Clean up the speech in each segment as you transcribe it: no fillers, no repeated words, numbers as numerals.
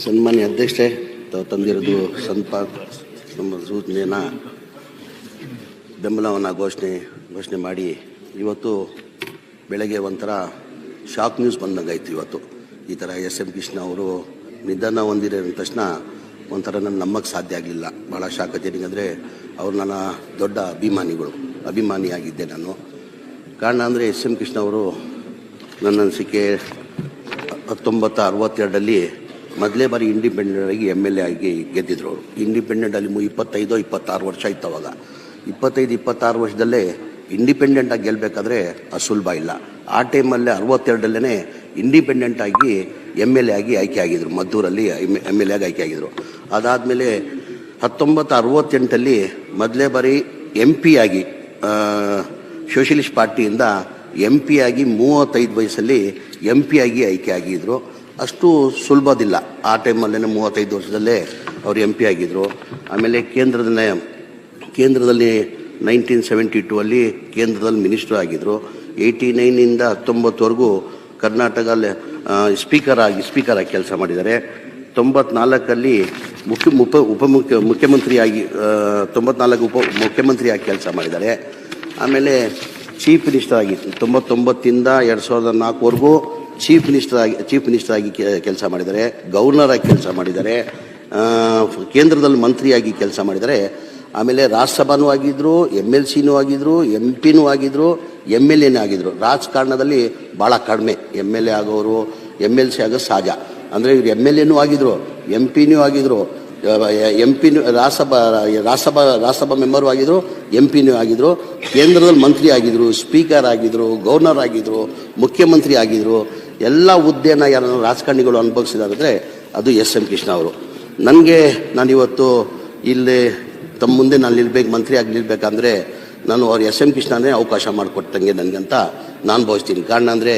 ಸನ್ಮಾನ್ಯ ಅಧ್ಯಕ್ಷರೇ, ತಾವು ತಂದಿರೋದು ನಮ್ಮ ಸೂಚನೆಯನ್ನು ಬೆಂಬಲವನ್ನು ಘೋಷಣೆ ಮಾಡಿ ಇವತ್ತು ಬೆಳಗ್ಗೆ ಒಂಥರ ಶಾಕ್ ನ್ಯೂಸ್ ಬಂದಂಗಾಯ್ತು. ಇವತ್ತು ಈ ಥರ ಎಸ್.ಎಂ. ಕೃಷ್ಣ ಅವರು ನಿಧನ ಹೊಂದಿರೋ ತಕ್ಷಣ ಒಂಥರ ನನ್ನ ನಂಬಕ್ಕೆ ಸಾಧ್ಯ ಆಗಲಿಲ್ಲ. ಭಾಳ ಶಾಕ್ ಆಯ್ತು. ಅಂದರೆ ಅವರು ನನ್ನ ದೊಡ್ಡ ಅಭಿಮಾನಿಯಾಗಿದ್ದೆ ನಾನು. ಕಾರಣ ಅಂದರೆ ಎಸ್.ಎಂ. ಕೃಷ್ಣ ಅವರು ನನ್ನ ಅನಿಸಿಕೆ 1962ರಲ್ಲಿ ಮೊದಲೇ ಬಾರಿ ಇಂಡಿಪೆಂಡೆಂಟ್ ಆಗಿ MLA ಆಗಿ ಗೆದ್ದಿದ್ರು ಅವರು. ಇಂಡಿಪೆಂಡೆಂಟಲ್ಲಿ 25-26 ವರ್ಷ ಇತ್ತು. ಅವಾಗ 25-26 ವರ್ಷದಲ್ಲೇ ಇಂಡಿಪೆಂಡೆಂಟ್ ಆಗಿ ಗೆಲ್ಲಬೇಕಾದ್ರೆ ಸುಲಭ ಇಲ್ಲ. ಆ ಟೈಮಲ್ಲೇ 62ರಲ್ಲೇ ಇಂಡಿಪೆಂಡೆಂಟ್ ಆಗಿ MLA ಆಗಿ ಆಯ್ಕೆ ಆಗಿದ್ರು. ಮದ್ದೂರಲ್ಲಿ MLA ಆಗಿ ಆಯ್ಕೆ ಆಗಿದ್ರು. ಅದಾದಮೇಲೆ 1968 ಮೊದಲೇ ಬಾರಿ MP ಆಗಿ ಸೋಷಲಿಸ್ಟ್ ಪಾರ್ಟಿಯಿಂದ MP ಆಗಿ 35 ವಯಸ್ಸಲ್ಲಿ MP ಆಗಿ ಆಯ್ಕೆ ಆಗಿದ್ರು. ಅಷ್ಟು ಸುಲಭದಿಲ್ಲ. ಆ ಟೈಮಲ್ಲೇ 35 ವರ್ಷದಲ್ಲೇ ಅವರು MP ಆಗಿದ್ದರು. ಆಮೇಲೆ ಕೇಂದ್ರದಲ್ಲಿ 1972 ಕೇಂದ್ರದಲ್ಲಿ ಮಿನಿಸ್ಟರ್ ಆಗಿದ್ದರು. 89 19ವರೆಗೂ ಕರ್ನಾಟಕದಲ್ಲಿ ಸ್ಪೀಕರ್ ಆಗಿ ಕೆಲಸ ಮಾಡಿದ್ದಾರೆ. 94 ಮುಖ್ಯಮಂತ್ರಿಯಾಗಿ 94 ಮುಖ್ಯಮಂತ್ರಿಯಾಗಿ ಕೆಲಸ ಮಾಡಿದ್ದಾರೆ. ಆಮೇಲೆ ಚೀಫ್ ಮಿನಿಸ್ಟರ್ ಆಗಿ 99 2004ವರೆಗೂ ಚೀಫ್ ಮಿನಿಸ್ಟರ್ ಆಗಿ ಕೆಲಸ ಮಾಡಿದ್ದಾರೆ. ಗವರ್ನರ್ ಆಗಿ ಕೆಲಸ ಮಾಡಿದ್ದಾರೆ. ಕೇಂದ್ರದಲ್ಲಿ ಮಂತ್ರಿಯಾಗಿ ಕೆಲಸ ಮಾಡಿದ್ದಾರೆ. ಆಮೇಲೆ ರಾಜ್ಯಸಭಾನೂ ಆಗಿದ್ದರು, MLCನೂ ಆಗಿದ್ದರು, MP ಆಗಿದ್ದರು, MLAನೂ ಆಗಿದ್ದರು. ರಾಜಕಾರಣದಲ್ಲಿ ಭಾಳ ಕಡಿಮೆ MLA ಆಗೋರು, MLC ಆಗೋದು ಸಹಜ. ಅಂದರೆ ಇವರು MLAನೂ ಆಗಿದ್ದರು, MPನೂ ಆಗಿದ್ದರು, ರಾಜ್ಯಸಭಾ ಮೆಂಬರು ಆಗಿದ್ದರು, MPನೂ ಆಗಿದ್ದರು, ಕೇಂದ್ರದಲ್ಲಿ ಮಂತ್ರಿ ಆಗಿದ್ದರು, ಸ್ಪೀಕರ್ ಆಗಿದ್ದರು, ಗವರ್ನರ್ ಆಗಿದ್ದರು, ಮುಖ್ಯಮಂತ್ರಿ ಆಗಿದ್ದರು. ಎಲ್ಲ ಹುದ್ದೆನ ಯಾರನ್ನು ರಾಜಕಾರಣಿಗಳು ಅನುಭವಿಸಿದಾರೆ ಅದು ಎಸ್.ಎಂ. ಕೃಷ್ಣ ಅವರು. ನಾನಿವತ್ತು ಇಲ್ಲಿ ತಮ್ಮ ಮುಂದೆ ನಾನು ಮಂತ್ರಿ ಆಗಿ ನಿಲ್ಬೇಕಂದ್ರೆ ನಾನು ಅವ್ರು ಎಸ್.ಎಂ. ಕೃಷ್ಣನೇ ಅವಕಾಶ ಮಾಡಿಕೊಟ್ಟಂಗೆ ನನಗಂತ ನಾನು ಭಾವಿಸ್ತೀನಿ. ಕಾರಣ ಅಂದರೆ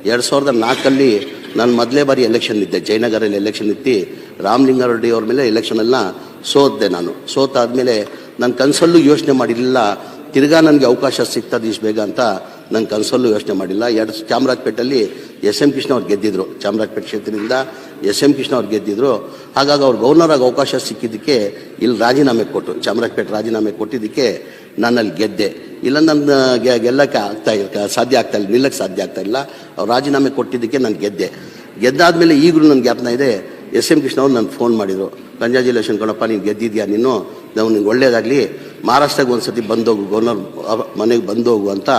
2004 ನಾನು ಮೊದಲೇ ಬಾರಿ ಎಲೆಕ್ಷನ್ ಇದ್ದೆ. ಜಯನಗರಲ್ಲಿ ಎಲೆಕ್ಷನ್ ಇತ್ತು. ರಾಮಲಿಂಗಾರೆಡ್ಡಿ ಅವ್ರ ಮೇಲೆ ಎಲೆಕ್ಷನೆಲ್ಲ ಸೋತೆ. ಸೋತಾದ್ಮೇಲೆ ನನ್ನ ಕನಸಲ್ಲೂ ಯೋಚನೆ ಮಾಡಿರಲಿಲ್ಲ ತಿರ್ಗಾ ನನಗೆ ಅವಕಾಶ ಸಿಗ್ತದೆ ಇಷ್ಟು ಬೇಗ ಅಂತ. ನನ್ನ ಕನಸಲ್ಲೂ ಯೋಚನೆ ಮಾಡಿಲ್ಲ. ಚಾಮರಾಜಪೇಟೆಯಲ್ಲಿ ಎಸ್.ಎಂ. ಕೃಷ್ಣ ಅವ್ರು ಗೆದ್ದಿದ್ರು. ಚಾಮರಾಜಪೇಟೆ ಕ್ಷೇತ್ರದಿಂದ ಎಸ್.ಎಂ. ಕೃಷ್ಣ ಅವ್ರು ಗೆದ್ದಿದ್ರು. ಹಾಗಾಗಿ ಅವ್ರು ಗವರ್ನರ್ ಆಗಿ ಅವಕಾಶ ಸಿಕ್ಕಿದ್ದಕ್ಕೆ ಇಲ್ಲಿ ಚಾಮರಾಜಪೇಟೆ ರಾಜೀನಾಮೆ ಕೊಟ್ಟಿದ್ದಕ್ಕೆ ನಾನು ಅಲ್ಲಿ ಗೆದ್ದೆ. ಇಲ್ಲ ನನ್ನ ಗೆಲ್ಲಕ್ಕೆ ಸಾಧ್ಯ ಆಗ್ತಾ ಇಲ್ಲ, ನಿಲ್ಲಕ್ಕೆ ಸಾಧ್ಯ ಆಗ್ತಾ ಇಲ್ಲ. ಅವ್ರು ರಾಜೀನಾಮೆ ಕೊಟ್ಟಿದ್ದಕ್ಕೆ ನಾನು ಗೆದ್ದಾದ್ಮೇಲೆ ಈಗಲೂ ನನ್ನ ಜ್ಞಾಪನ ಇದೆ. ಎಸ್.ಎಂ. ಕೃಷ್ಣ ಅವ್ರು ನನಗೆ ಫೋನ್ ಮಾಡಿದರು. ಕಂಗ್ರ್ಯಾಚುಲೇಷನ್ ಕಣಪ್ಪ, ನೀನು ಗೆದ್ದಿದ್ಯಾ, ನಿನಗೆ ಒಳ್ಳೇದಾಗಲಿ, ಮಹಾರಾಷ್ಟ್ರಕ್ಕೆ ಒಂದು ಸತಿ ಬಂದೋಗು, ಗವರ್ನರ್ ಮನೆಗೆ ಬಂದೋಗು ಅಂತ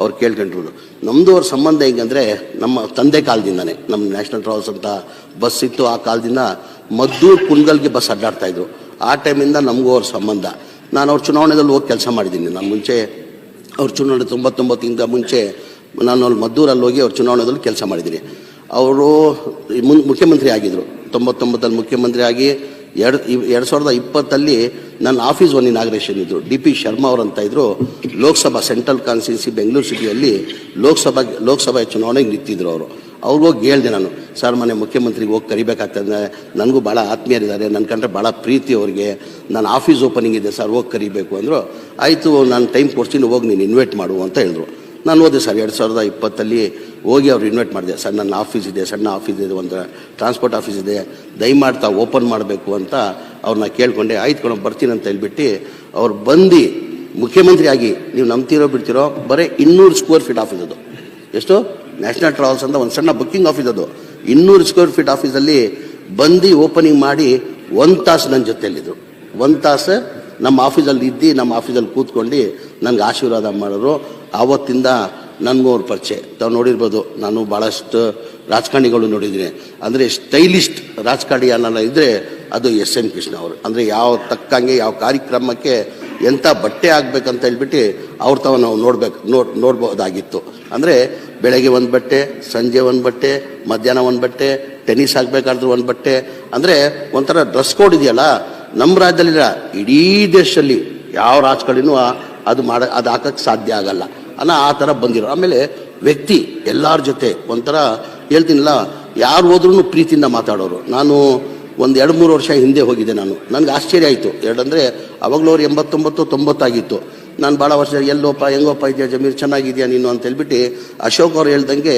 ಅವ್ರು ಕೇಳ್ಕೊಂಡ್ರು. ನಮ್ಮದು ಅವ್ರ ಸಂಬಂಧ ಹೆಂಗಂದರೆ ನಮ್ಮ ತಂದೆ ಕಾಲದಿಂದನೇ ನಮ್ಮ ನ್ಯಾಷನಲ್ ಟ್ರಾವೆಲ್ಸ್ ಅಂತ ಬಸ್ ಇತ್ತು. ಆ ಕಾಲದಿಂದ ಮದ್ದೂರು ಕುನ್ಗಲ್ಗೆ ಬಸ್ ಅಡ್ಡಾಡ್ತಾಯಿದ್ರು. ಆ ಟೈಮಿಂದ ನಮಗೂ ಅವ್ರ ಸಂಬಂಧ. ನಾನು ಅವ್ರ ಚುನಾವಣೆಯಲ್ಲಿ ಹೋಗಿ ಕೆಲಸ ಮಾಡಿದ್ದೀನಿ. ನಾನು ಮುಂಚೆ ಅವ್ರ ಚುನಾವಣೆ 99 ಮುಂಚೆ ನಾನು ಅಲ್ಲಿ ಮದ್ದೂರಲ್ಲಿ ಹೋಗಿ ಅವ್ರ ಚುನಾವಣೆಯಲ್ಲಿ ಕೆಲಸ ಮಾಡಿದ್ದೀನಿ. ಅವರು ಮುಖ್ಯಮಂತ್ರಿ ಆಗಿದ್ದರು. 99 ಮುಖ್ಯಮಂತ್ರಿ ಆಗಿ 2020 ನನ್ನ ಆಫೀಸ್ ಒಂದು ಇನಾಗ್ರೇಷನ್ ಇದ್ದರು. DP ಶರ್ಮಾ ಅವರಂತ ಇದ್ದರು. ಲೋಕಸಭಾ ಸೆಂಟ್ರಲ್ ಕಾನ್ಸ್ಟಿಟ್ಯೂನ್ಸಿ ಬೆಂಗಳೂರು ಸಿಟಿಯಲ್ಲಿ ಲೋಕಸಭೆ ಚುನಾವಣೆಗೆ ನಿಂತಿದ್ರು ಅವರು. ಅವ್ರಿಗೋಗಿ ಹೇಳಿದೆ ನಾನು, ಸರ್ ಮನೆ ಮುಖ್ಯಮಂತ್ರಿಗೆ ಹೋಗಿ ಕರಿಬೇಕಾಗ್ತದೆ, ನನಗೂ ಭಾಳ ಆತ್ಮೀಯರಿದ್ದಾರೆ, ನನ್ನ ಕಂಡ್ರೆ ಭಾಳ ಪ್ರೀತಿ ಅವ್ರಿಗೆ, ನನ್ನ ಆಫೀಸ್ ಓಪನಿಂಗ್ ಇದೆ ಸರ್, ಹೋಗಿ ಕರಿಬೇಕು ಅಂದರು. ಆಯಿತು, ನಾನು ಟೈಮ್ ಕೊಡ್ತೀನಿ, ಹೋಗಿ ನೀನು ಇನ್ವೈಟ್ ಮಾಡು ಅಂತ ಹೇಳಿದ್ರು. ನಾನು ಹೋದೆ ಸರ್. 2020 ಹೋಗಿ ಅವ್ರು ಇನ್ವೈಟ್ ಮಾಡಿದೆ. ಸರ್ ನನ್ನ ಆಫೀಸ್ ಇದೆ, ಸಣ್ಣ ಆಫೀಸ್ ಇದೆ, ಒಂದು ಟ್ರಾನ್ಸ್ಪೋರ್ಟ್ ಆಫೀಸ್ ಇದೆ, ದಯಮಾಡ್ತಾ ಓಪನ್ ಮಾಡಬೇಕು ಅಂತ ಅವ್ರನ್ನ ಕೇಳ್ಕೊಂಡೆ. ಆಯ್ತು ಕಣ ಬರ್ತೀನಿ ಅಂತ ಹೇಳ್ಬಿಟ್ಟು ಅವ್ರು ಬಂದು ಮುಖ್ಯಮಂತ್ರಿ ಆಗಿ, ನೀವು ನಂಬ್ತಿರೋ ಬಿಡ್ತಿರೋ, ಬರೀ 200 ಸ್ಕ್ವೇರ್ ಫೀಟ್ ಆಫೀಸ್ ಅದು. ಎಷ್ಟು? ನ್ಯಾಷನಲ್ ಟ್ರಾವೆಲ್ಸ್ ಅಂತ ಒಂದು ಸಣ್ಣ ಬುಕ್ಕಿಂಗ್ ಆಫೀಸ್ ಅದು. 200 ಸ್ಕ್ವೇರ್ ಫೀಟ್ ಆಫೀಸಲ್ಲಿ ಬಂದು ಓಪನಿಂಗ್ ಮಾಡಿ 1 ತಾಸು ನನ್ನ ಜೊತೆಯಲ್ಲಿದ್ದರು. 1 ತಾಸು ನಮ್ಮ ಆಫೀಸಲ್ಲಿ ನಮ್ಮ ಆಫೀಸಲ್ಲಿ ಕೂತ್ಕೊಂಡು ನನಗೆ ಆಶೀರ್ವಾದ ಮಾಡೋರು. ಆವತ್ತಿಂದ ನನಗೂ ಅವ್ರ ಪರಿಚಯ. ತಾವು ನೋಡಿರ್ಬೋದು, ನಾನು ಭಾಳಷ್ಟು ರಾಜಕಾರಣಿಗಳು ನೋಡಿದ್ದೀನಿ. ಅಂದರೆ ಸ್ಟೈಲಿಸ್ಟ್ ರಾಜಕಾರಣಿ ಅನ್ನೋಲ್ಲ ಇದ್ದರೆ ಅದು ಎಸ್.ಎಂ. ಕೃಷ್ಣ ಅವರು. ಅಂದರೆ ಯಾವ ತಕ್ಕಂಗೆ ಯಾವ ಕಾರ್ಯಕ್ರಮಕ್ಕೆ ಎಂಥ ಬಟ್ಟೆ ಆಗಬೇಕಂತ ಹೇಳ್ಬಿಟ್ಟು ತಾವು ನಾವು ನೋಡ್ಬೋದಾಗಿತ್ತು. ಅಂದರೆ ಬೆಳಗ್ಗೆ ಒಂದು ಬಟ್ಟೆ, ಸಂಜೆ ಒಂದು ಬಟ್ಟೆ, ಮಧ್ಯಾಹ್ನ ಒಂದು ಬಟ್ಟೆ, ಟೆನ್ನಿಸ್ ಆಗಬೇಕಾದ್ರೂ ಒಂದು ಬಟ್ಟೆ. ಅಂದರೆ ಒಂಥರ ಡ್ರೆಸ್ ಕೋಡ್ ಇದೆಯಲ್ಲ, ನಮ್ಮ ರಾಜ್ಯದಲ್ಲಿಲ್ಲ, ಇಡೀ ದೇಶದಲ್ಲಿ ಯಾವ ರಾಜಕಾರಣಿನೂ ಅದು ಹಾಕಕ್ಕೆ ಸಾಧ್ಯ ಆಗಲ್ಲ ಅನ್ನೋ ಆ ಥರ ಬಂದಿರೋ. ಆಮೇಲೆ ವ್ಯಕ್ತಿ ಎಲ್ಲರ ಜೊತೆ ಒಂಥರ ಹೇಳ್ತೀನಿಲ್ಲ, ಯಾರು ಹೋದ್ರೂ ಪ್ರೀತಿಯಿಂದ ಮಾತಾಡೋರು. ನಾನು ಒಂದು 2-3 ವರ್ಷ ಹಿಂದೆ ಹೋಗಿದ್ದೆ. ನನಗೆ ಆಶ್ಚರ್ಯ ಆಯಿತು. ಅಂದರೆ ಅವಾಗಲೂ ಅವ್ರು 89-90 ಆಗಿತ್ತು. ನಾನು ಭಾಳ ವರ್ಷ ಎಲ್ಲೋಪ್ಪ ಹೆಂಗೋಪ್ಪ ಇದೆಯಾ ಜಮೀರ್, ಚೆನ್ನಾಗಿದೆಯಾ ನೀನು ಅಂತ ಹೇಳ್ಬಿಟ್ಟು ಅಶೋಕ್ ಅವ್ರು ಹೇಳ್ದಂಗೆ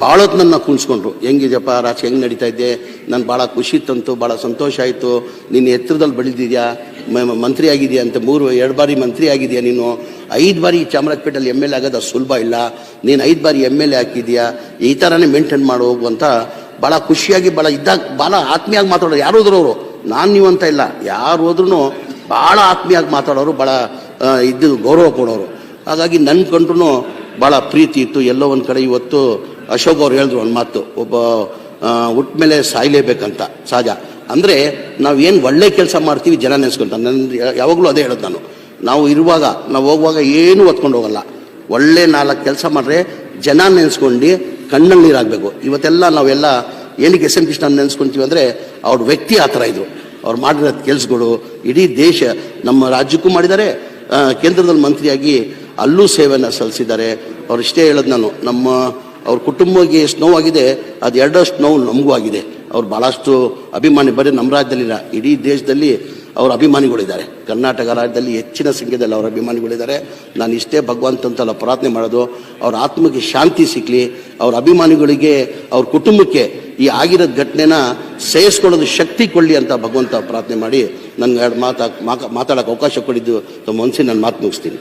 ಭಾಳ ಹೊತ್ತು ನನ್ನ ಕುಣಿಸ್ಕೊಂಡ್ರು. ಹೆಂಗಿದೆಯಪ್ಪ ರಾಜಕೀಯ, ಹೆಂಗೆ ನಡೀತಾ ಇದ್ದೆ, ನಾನು ಭಾಳ ಖುಷಿ ತಂತು, ಭಾಳ ಸಂತೋಷ ಆಯಿತು. ನೀನು ಎತ್ತರದಲ್ಲಿ ಬೆಳೆದಿದ್ಯಾ, ಮಂತ್ರಿ ಆಗಿದೆಯಾ ಅಂತ, 2 ಬಾರಿ ಮಂತ್ರಿ ಆಗಿದೆಯಾ ನೀನು, 5 ಬಾರಿ ಚಾಮರಾಜಪೇಟೆಯಲ್ಲಿ MLA ಆಗೋದು ಅಷ್ಟು ಸುಲಭ ಇಲ್ಲ, ನೀನು 5 ಬಾರಿ MLA ಹಾಕಿದ್ಯಾ, ಈ ಥರನೇ ಮೇಂಟೈನ್ ಮಾಡು ಹೋಗು ಅಂತ ಭಾಳ ಖುಷಿಯಾಗಿ, ಭಾಳ ಆತ್ಮೀಯಾಗಿ ಮಾತಾಡೋರು. ಯಾರು ಹೋದ್ರು ಅವರು, ನಾನು ನೀವು ಅಂತ ಇಲ್ಲ, ಯಾರು ಹೋದ್ರೂ ಭಾಳ ಆತ್ಮೀಯಾಗಿ ಮಾತಾಡೋರು, ಭಾಳ ಗೌರವ ಕೊಡೋರು. ಹಾಗಾಗಿ ನನ್ನ ಕಂಡ್ರೂ ಭಾಳ ಪ್ರೀತಿ ಇತ್ತು. ಎಲ್ಲೋ ಒಂದು ಕಡೆ ಇವತ್ತು ಅಶೋಕ್ ಅವ್ರು ಹೇಳಿದ್ರು ಒಂದು ಮಾತು, ಒಬ್ಬ ಹುಟ್ಟ ಮೇಲೆ ಸಾಯಲೇಬೇಕಂತ, ಸಹಜ. ಅಂದರೆ ನಾವು ಏನು ಒಳ್ಳೆ ಕೆಲಸ ಮಾಡ್ತೀವಿ ಜನ ನೆನೆಸ್ಕೊಂತ, ನನ್ನ ಯಾವಾಗಲೂ ಅದೇ ಹೇಳೋದು ನಾವು ಇರುವಾಗ, ನಾವು ಹೋಗುವಾಗ ಏನೂ ಹೊತ್ಕೊಂಡು ಹೋಗಲ್ಲ. ಒಳ್ಳೆ 4 ಕೆಲಸ ಮಾಡಿದ್ರೆ ಜನ ನೆನೆಸ್ಕೊಂಡು ಕಣ್ಣಲ್ಲಿ ನೀರಾಗಬೇಕು. ಇವತ್ತೆಲ್ಲ ನಾವೆಲ್ಲ ಏನಕ್ಕೆ SM ಕೃಷ್ಣ ನೆನೆಸ್ಕೊತೀವಿ ಅಂದರೆ ಅವ್ರ ವ್ಯಕ್ತಿ ಆ ಥರ ಇದ್ರು. ಅವ್ರು ಮಾಡಿರೋ ಕೆಲಸಗಳು ಇಡೀ ದೇಶ, ನಮ್ಮ ರಾಜ್ಯಕ್ಕೂ ಮಾಡಿದ್ದಾರೆ, ಕೇಂದ್ರದಲ್ಲಿ ಮಂತ್ರಿಯಾಗಿ ಅಲ್ಲೂ ಸೇವೆಯನ್ನು ಸಲ್ಲಿಸಿದ್ದಾರೆ. ಅವ್ರು ಇಷ್ಟೇ ಹೇಳೋದು ನಾನು, ಅವ್ರ ಕುಟುಂಬಕ್ಕೆ ಎಷ್ಟು ನೋವಾಗಿದೆ ಅದು 2 ನೋವು ನಮಗೂ ಆಗಿದೆ. ಅವ್ರು ಭಾಳಷ್ಟು ಅಭಿಮಾನಿ, ಬರೀ ನಮ್ಮ ರಾಜ್ಯದಲ್ಲಿಲ್ಲ, ಇಡೀ ದೇಶದಲ್ಲಿ ಅವ್ರ ಅಭಿಮಾನಿಗಳಿದ್ದಾರೆ. ಕರ್ನಾಟಕ ರಾಜ್ಯದಲ್ಲಿ ಹೆಚ್ಚಿನ ಸಂಖ್ಯೆಯಲ್ಲಿ ಅವ್ರ ಅಭಿಮಾನಿಗಳಿದ್ದಾರೆ. ನಾನು ಇಷ್ಟೇ ಭಗವಂತಂತೆಲ್ಲ ಪ್ರಾರ್ಥನೆ ಮಾಡೋದು, ಅವ್ರ ಆತ್ಮಕ್ಕೆ ಶಾಂತಿ ಸಿಕ್ಕಲಿ, ಅವ್ರ ಅಭಿಮಾನಿಗಳಿಗೆ, ಅವ್ರ ಕುಟುಂಬಕ್ಕೆ ಈ ಆಗಿರೋ ಘಟನೆನ ಸಹಿಸ್ಕೊಳ್ಳೋದು ಶಕ್ತಿ ಕೊಡಲಿ ಅಂತ ಭಗವಂತ ಪ್ರಾರ್ಥನೆ ಮಾಡಿ ನನಗೆ 2 ಮಾತಾಡೋಕ್ಕೆ ಅವಕಾಶ ಕೊಟ್ಟಿದ್ದು ತಮ್ಮ ಮನಸ್ಸಿನ ನಾನು ಮಾತು ಮುಗಿಸ್ತೀನಿ.